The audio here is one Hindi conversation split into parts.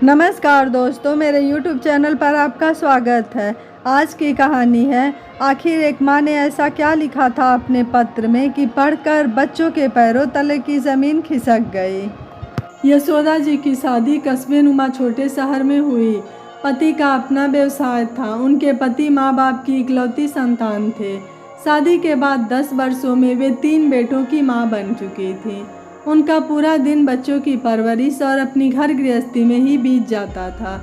नमस्कार दोस्तों, मेरे YouTube चैनल पर आपका स्वागत है। आज की कहानी है, आखिर एक माँ ने ऐसा क्या लिखा था अपने पत्र में कि पढ़कर बच्चों के पैरों तले की ज़मीन खिसक गई। यशोदा जी की शादी कस्बे नुमा छोटे शहर में हुई। पति का अपना व्यवसाय था। उनके पति माँ बाप की इकलौती संतान थे। शादी के बाद 10 वर्षों में वे 3 बेटों की माँ बन चुकी थी। उनका पूरा दिन बच्चों की परवरिश और अपनी घर गृहस्थी में ही बीत जाता था।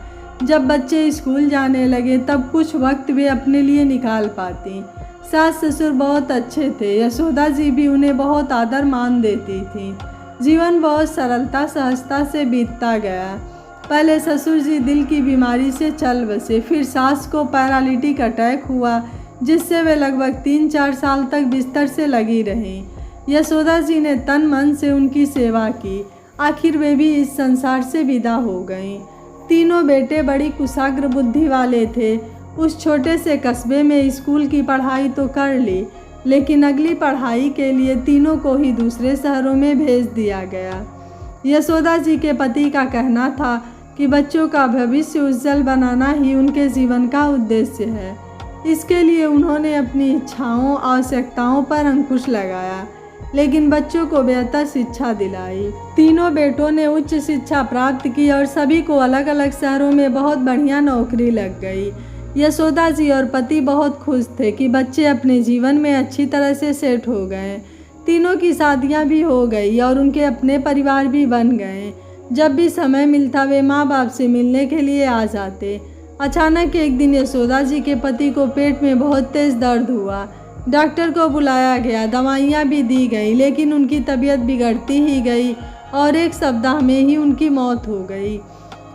जब बच्चे स्कूल जाने लगे तब कुछ वक्त वे अपने लिए निकाल पाती। सास ससुर बहुत अच्छे थे। यशोदा जी भी उन्हें बहुत आदर मान देती थी। जीवन बहुत सरलता सहजता से बीतता गया। पहले ससुर जी दिल की बीमारी से चल बसे, फिर सास को पैरालिटिक अटैक हुआ, जिससे वे लगभग 3-4 साल तक बिस्तर से लगी रहीं। यशोदा जी ने तन मन से उनकी सेवा की। आखिर वे भी इस संसार से विदा हो गईं। तीनों बेटे बड़ी कुशाग्र बुद्धि वाले थे। उस छोटे से कस्बे में स्कूल की पढ़ाई तो कर ली, लेकिन अगली पढ़ाई के लिए तीनों को ही दूसरे शहरों में भेज दिया गया। यशोदा जी के पति का कहना था कि बच्चों का भविष्य उज्जवल बनाना ही उनके जीवन का उद्देश्य है। इसके लिए उन्होंने अपनी इच्छाओं आवश्यकताओं पर अंकुश लगाया, लेकिन बच्चों को बेहतर शिक्षा दिलाई। तीनों बेटों ने उच्च शिक्षा प्राप्त की और सभी को अलग अलग शहरों में बहुत बढ़िया नौकरी लग गई। यशोदा जी और पति बहुत खुश थे कि बच्चे अपने जीवन में अच्छी तरह से सेट हो गए। तीनों की शादियां भी हो गई और उनके अपने परिवार भी बन गए। जब भी समय मिलता वे माँ बाप से मिलने के लिए आ जाते। अचानक एक दिन यशोदा जी के पति को पेट में बहुत तेज दर्द हुआ। डॉक्टर को बुलाया गया, दवाइयाँ भी दी गई, लेकिन उनकी तबीयत बिगड़ती ही गई और एक सप्ताह में ही उनकी मौत हो गई।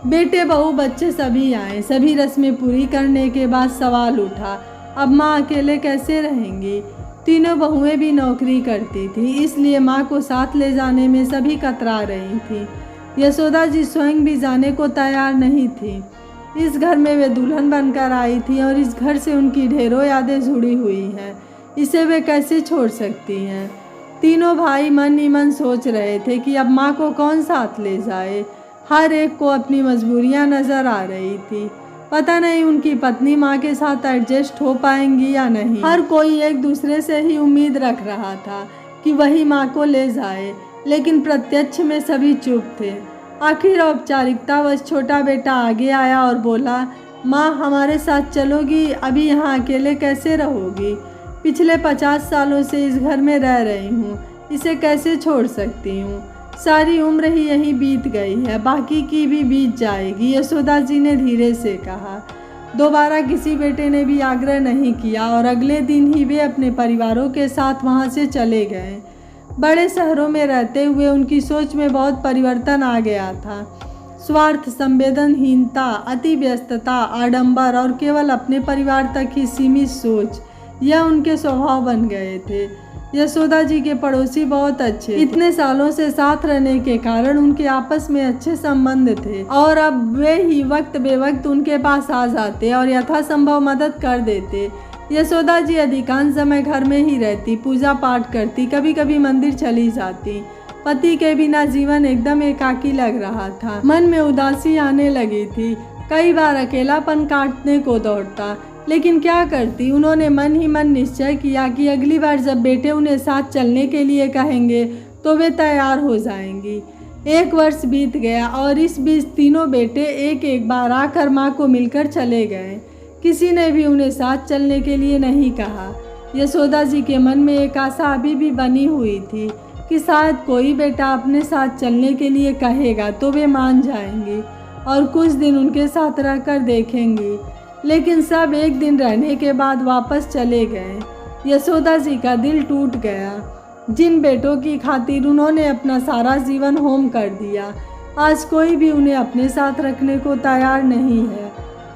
बेटे बहू बच्चे सभी आए। सभी रस्में पूरी करने के बाद सवाल उठा, अब माँ अकेले कैसे रहेंगी। तीनों बहुएं भी नौकरी करती थी, इसलिए माँ को साथ ले जाने में सभी कतरा रही थी। यशोदा जी स्वयं भी जाने को तैयार नहीं थी। इस घर में वे दुल्हन बनकर आई थी और इस घर से उनकी ढेरों यादें जुड़ी हुई हैं। इसे वे कैसे छोड़ सकती हैं। तीनों भाई मन ही मन सोच रहे थे कि अब माँ को कौन साथ ले जाए। हर एक को अपनी मजबूरियाँ नज़र आ रही थी। पता नहीं उनकी पत्नी माँ के साथ एडजस्ट हो पाएंगी या नहीं। हर कोई एक दूसरे से ही उम्मीद रख रहा था कि वही माँ को ले जाए, लेकिन प्रत्यक्ष में सभी चुप थे। आखिर औपचारिकतावश छोटा बेटा आगे आया और बोला, माँ हमारे साथ चलोगी? अभी यहाँ अकेले कैसे रहोगी? पिछले 50 सालों से इस घर में रह रही हूँ, इसे कैसे छोड़ सकती हूँ। सारी उम्र ही यहीं बीत गई है, बाकी की भी बीत जाएगी, यशोदा जी ने धीरे से कहा। दोबारा किसी बेटे ने भी आग्रह नहीं किया और अगले दिन ही वे अपने परिवारों के साथ वहाँ से चले गए। बड़े शहरों में रहते हुए उनकी सोच में बहुत परिवर्तन आ गया था। स्वार्थ, संवेदनहीनता, अति व्यस्तता, आडंबर और केवल अपने परिवार तक ही सीमित सोच, यह उनके स्वभाव बन गए थे। यशोदा जी के पड़ोसी बहुत अच्छे, इतने सालों से साथ रहने के कारण उनके आपस में अच्छे संबंध थे और अब वे ही वक्त बेवक्त उनके पास आ जाते और यथासंभव मदद कर देते। यशोदा जी अधिकांश समय घर में ही रहती, पूजा पाठ करती, कभी कभी मंदिर चली जाती। पति के बिना जीवन एकदम एकाकी लग रहा था। मन में उदासी आने लगी थी। कई बार अकेलापन काटने को दौड़ता, लेकिन क्या करती। उन्होंने मन ही मन निश्चय किया कि अगली बार जब बेटे उन्हें साथ चलने के लिए कहेंगे तो वे तैयार हो जाएंगी। 1 वर्ष बीत गया और इस बीच तीनों बेटे एक एक बार आकर माँ को मिलकर चले गए। किसी ने भी उन्हें साथ चलने के लिए नहीं कहा। यशोदा जी के मन में एक आशा अभी भी बनी हुई थी कि शायद कोई बेटा अपने साथ चलने के लिए कहेगा तो वे मान जाएंगी और कुछ दिन उनके साथ रहकर देखेंगी। लेकिन सब एक दिन रहने के बाद वापस चले गए। यशोदा जी का दिल टूट गया। जिन बेटों की खातिर उन्होंने अपना सारा जीवन होम कर दिया, आज कोई भी उन्हें अपने साथ रखने को तैयार नहीं है।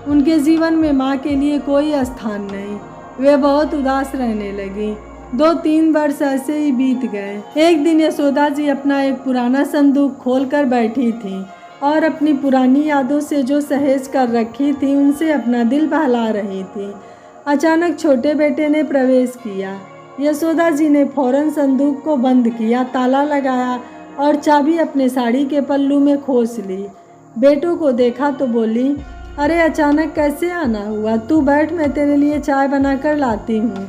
उनके जीवन में माँ के लिए कोई स्थान नहीं। वे बहुत उदास रहने लगी। 2-3 वर्ष ऐसे ही बीत गए। एक दिन यशोदा जी अपना एक पुराना संदूक खोलकर बैठी थीं और अपनी पुरानी यादों से जो सहेज कर रखी थी उनसे अपना दिल बहला रही थी। अचानक छोटे बेटे ने प्रवेश किया। यशोदा जी ने फौरन संदूक को बंद किया, ताला लगाया और चाबी अपने साड़ी के पल्लू में खोस ली। बेटों को देखा तो बोली, अरे अचानक कैसे आना हुआ? तू बैठ, मैं तेरे लिए चाय बना कर लाती हूँ।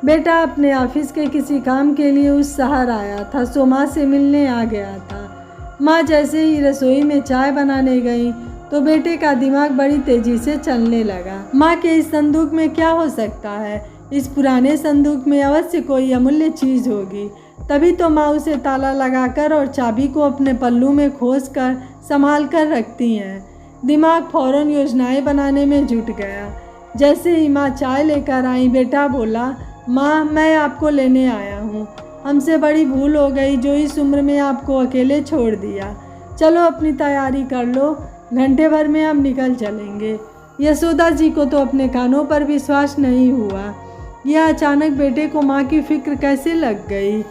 बेटा अपने ऑफिस के किसी काम के लिए उस शहर आया था, सो माँ से मिलने आ गया था। माँ जैसे ही रसोई में चाय बनाने गई तो बेटे का दिमाग बड़ी तेजी से चलने लगा। माँ के इस संदूक में क्या हो सकता है? इस पुराने संदूक में अवश्य कोई अमूल्य चीज़ होगी। तभी तो माँ उसे ताला लगाकर और चाबी को अपने पल्लू में खोस कर संभाल कर रखती हैं। दिमाग फौरन योजनाएं बनाने में जुट गया। जैसे ही माँ चाय लेकर आई, बेटा बोला, माँ मैं आपको लेने आया हूँ। हमसे बड़ी भूल हो गई जो इस उम्र में आपको अकेले छोड़ दिया। चलो अपनी तैयारी कर लो, घंटे भर में हम निकल चलेंगे। यशोदा जी को तो अपने कानों पर विश्वास नहीं हुआ। यह अचानक बेटे को माँ की फिक्र कैसे लग गई?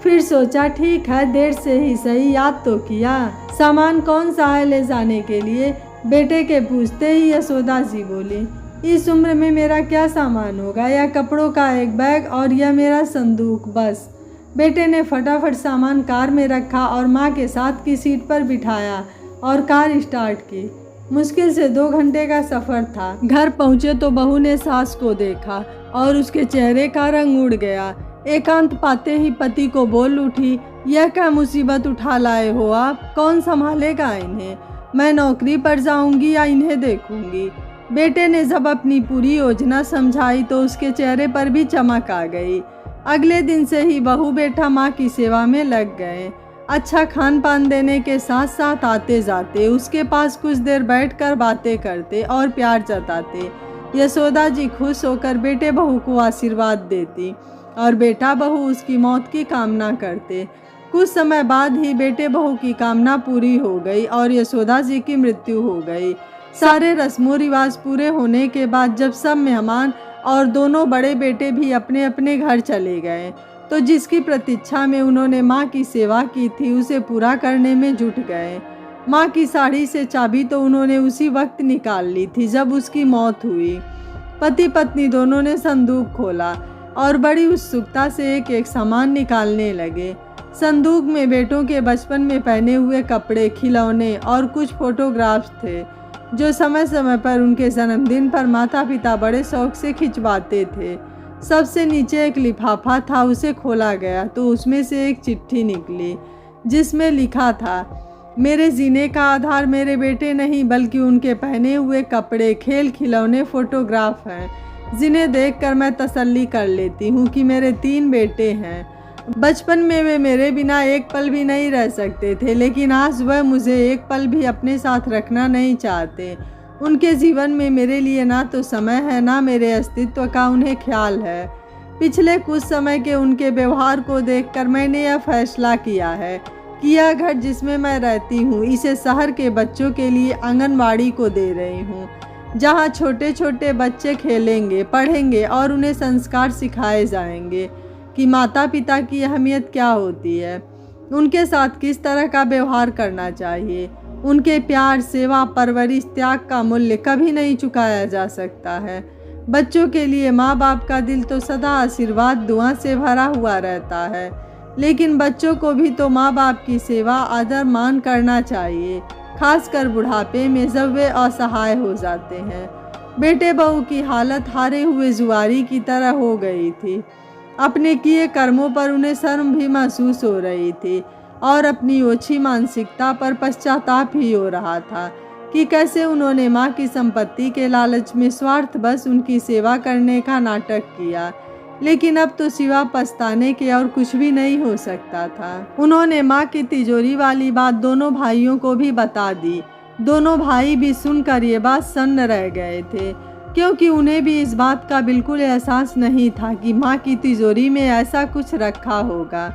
फिर सोचा, ठीक है, देर से ही सही, याद तो किया। सामान कौन सा है ले जाने के लिए? बेटे के पूछते ही यशोदा जी बोली, इस उम्र में मेरा क्या सामान होगा? या कपड़ों का एक बैग और यह मेरा संदूक, बस। बेटे ने फटाफट सामान कार में रखा और माँ के साथ की सीट पर बिठाया और कार स्टार्ट की। मुश्किल से 2 घंटे का सफ़र था। घर पहुँचे तो बहू ने सास को देखा और उसके चेहरे का रंग उड़ गया। एकांत पाते ही पति को बोल उठी, यह क्या मुसीबत उठा लाए हो आप? कौन संभालेगा इन्हें? मैं नौकरी पर जाऊंगी या इन्हें देखूंगी? बेटे ने जब अपनी पूरी योजना समझाई तो उसके चेहरे पर भी चमक आ गई। अगले दिन से ही बहू बेटा माँ की सेवा में लग गए। अच्छा खान पान देने के साथ साथ आते जाते उसके पास कुछ देर बैठकर बातें करते और प्यार जताते। यशोदा जी खुश होकर बेटे बहू को आशीर्वाद देती और बेटा बहू उसकी मौत की कामना करते। कुछ समय बाद ही बेटे बहू की कामना पूरी हो गई और यशोदा जी की मृत्यु हो गई। सारे रस्मों रिवाज पूरे होने के बाद जब सब मेहमान और दोनों बड़े बेटे भी अपने अपने घर चले गए तो जिसकी प्रतीक्षा में उन्होंने माँ की सेवा की थी उसे पूरा करने में जुट गए। माँ की साड़ी से चाबी तो उन्होंने उसी वक्त निकाल ली थी जब उसकी मौत हुई। पति पत्नी दोनों ने संदूक खोला और बड़ी उत्सुकता से एक एक सामान निकालने लगे। संदूक में बेटों के बचपन में पहने हुए कपड़े, खिलौने और कुछ फोटोग्राफ्स थे जो समय समय पर उनके जन्मदिन पर माता पिता बड़े शौक से खिंचवाते थे। सबसे नीचे एक लिफाफा था, उसे खोला गया तो उसमें से एक चिट्ठी निकली जिसमें लिखा था, मेरे जीने का आधार मेरे बेटे नहीं बल्कि उनके पहने हुए कपड़े, खेल खिलौने, फोटोग्राफ हैं जिन्हें देखकर मैं तसल्ली कर लेती हूँ कि मेरे 3 बेटे हैं। बचपन में वे मेरे बिना एक पल भी नहीं रह सकते थे, लेकिन आज वह मुझे एक पल भी अपने साथ रखना नहीं चाहते। उनके जीवन में मेरे लिए ना तो समय है ना मेरे अस्तित्व का उन्हें ख्याल है। पिछले कुछ समय के उनके व्यवहार को देखकर मैंने यह फैसला किया है कि यह घर जिसमें मैं रहती हूँ इसे शहर के बच्चों के लिए आंगनबाड़ी को दे रही हूँ, जहाँ छोटे छोटे बच्चे खेलेंगे, पढ़ेंगे और उन्हें संस्कार सिखाए जाएंगे कि माता पिता की अहमियत क्या होती है, उनके साथ किस तरह का व्यवहार करना चाहिए। उनके प्यार, सेवा, परवरिश, त्याग का मूल्य कभी नहीं चुकाया जा सकता है। बच्चों के लिए माँ बाप का दिल तो सदा आशीर्वाद दुआ से भरा हुआ रहता है, लेकिन बच्चों को भी तो माँ बाप की सेवा, आदर, मान करना चाहिए, खासकर बुढ़ापे में जब वे असहाय हो जाते हैं। बेटे बहू की हालत हारे हुए जुआरी की तरह हो गई थी। अपने किए कर्मों पर उन्हें शर्म भी महसूस हो रही थी और अपनी ओछी मानसिकता पर पश्चाताप ही हो रहा था कि कैसे उन्होंने माँ की संपत्ति के लालच में स्वार्थवश उनकी सेवा करने का नाटक किया। लेकिन अब तो सिवा पछताने के और कुछ भी नहीं हो सकता था। उन्होंने माँ की तिजोरी वाली बात दोनों भाइयों को भी बता दी। दोनों भाई भी सुनकर ये बात सन्न रह गए थे, क्योंकि उन्हें भी इस बात का बिल्कुल एहसास नहीं था कि माँ की तिजोरी में ऐसा कुछ रखा होगा।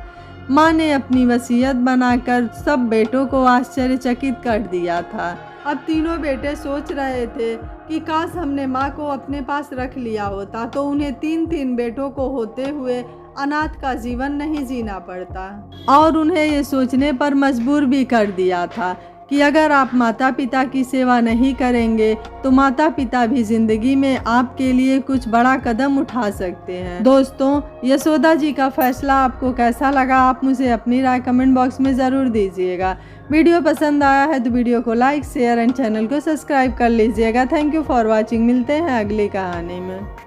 माँ ने अपनी वसीयत बनाकर सब बेटों को आश्चर्यचकित कर दिया था। अब तीनों बेटे सोच रहे थे कि काश हमने माँ को अपने पास रख लिया होता तो उन्हें 3-3 बेटों को होते हुए अनाथ का जीवन नहीं जीना पड़ता। और उन्हें ये सोचने पर मजबूर भी कर दिया था कि अगर आप माता पिता की सेवा नहीं करेंगे तो माता पिता भी जिंदगी में आपके लिए कुछ बड़ा कदम उठा सकते हैं। दोस्तों, यशोदा जी का फैसला आपको कैसा लगा, आप मुझे अपनी राय कमेंट बॉक्स में ज़रूर दीजिएगा। वीडियो पसंद आया है तो वीडियो को लाइक, शेयर एंड चैनल को सब्सक्राइब कर लीजिएगा। Thank you for watching. मिलते हैं अगली कहानी में।